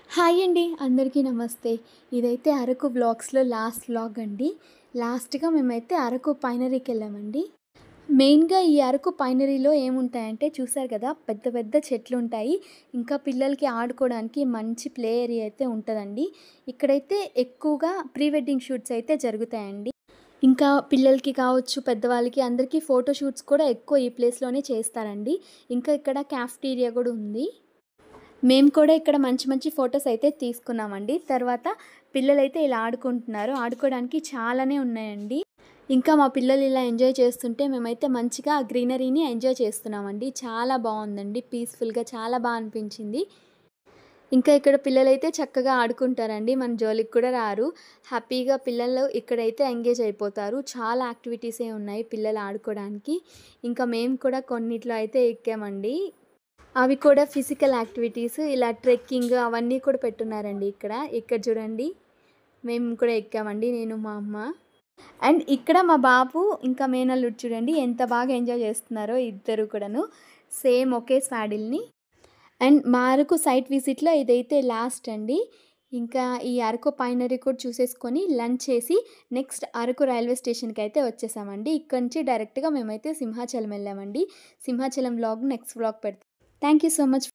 Hi అండి. అందరికీ నమస్తే. ఇదైతే అరకు వ్లాగ్స్‌లో లాస్ట్ వ్లాగ్ అండి. లాస్ట్‌గా మేమైతే అరకు పైనరీకెళ్ళామండి. మెయిన్‌గా ఈ అరకు పైనరీలో ఏముంటాయంటే చూసారు కదా! పెద్ద పెద్ద చెట్లుంటాయి. ఇంకా పిల్లలకి ఆడుకోవడానికి మంచి ప్లే ఏరియా అయితే ఉంటదండి. ఇక్కడైతే ఎక్కువగా ప్రీ వెడ్డింగ్ షూట్స్ అయితే జరుగుతాయండి. ఇంకా పిల్లలకి కావచ్చు, పెద్దవాళ్ళకి అందరికీ ఫోటో షూట్స్ కూడా ఎక్కువ ఈ ప్లేస్‌లోనే చేస్తారండి. ఇంకా ఇక్కడ కాఫెటీరియా గూడా ఉంది. మేము కూడా ఇక్కడ మంచి మంచి ఫోటోస్ అయితే తీసుకున్నామండి. తర్వాత పిల్లలైతే ఇలా ఆడుకుంటున్నారు. ఆడుకోవడానికి చాలానే ఉన్నాయండి. ఇంకా మా పిల్లలు ఇలా ఎంజాయ్ చేస్తుంటే మేమైతే మంచిగా ఆ గ్రీనరీని ఎంజాయ్ చేస్తున్నామండి. చాలా బావుందండి. పీస్‌ఫుల్‌గా చాలా అనిపించింది. ఇంకా ఇక్కడ పిల్లలైతే చక్కగా ఆడుకుంటారండి. మన జోలికి కూడా రారు. హ్యాపీగా పిల్లలు ఇక్కడైతే ఎంగేజ్ అయిపోతారు. చాలా యాక్టివిటీసే ఉన్నాయి పిల్లలు ఆడుకోవడానికి. ఇంకా మేము కూడా కొన్నిట్లో అయితే ఎక్కామండి. అవి కూడా ఫిజికల్ యాక్టివిటీస్ ఇలా ట్రెక్కింగ్ అవన్నీ కూడా పెట్టున్నారండి ఇక్కడ. ఇక్కడ చూడండి. మేము కూడా ఎక్కామండి నేను, మా అమ్మ. అండ్ ఇక్కడ మా బాబు ఇంకా మేనల్లుడు చూడండి ఎంత బాగా ఎంజాయ్ చేస్తున్నారో ఇద్దరు కూడాను. Same okay స్వాడిల్‌ని. అండ్ మా అరకు సైట్ విజిట్‌లో ఇదైతే లాస్ట్ అండి. ఇంకా ఈ అరకు పైనరీ కూడా చూసేసుకొని లంచ్ చేసి నెక్స్ట్ అరకు రైల్వే స్టేషన్‌కైతే వచ్చేసామండి. ఇక్కడి నుంచి డైరెక్ట్‌గా మేమైతే సింహాచలం వెళ్ళామండి. సింహాచలం వ్లాగ్ నెక్స్ట్ వ్లాగ్ పెడతా. Thank you so much.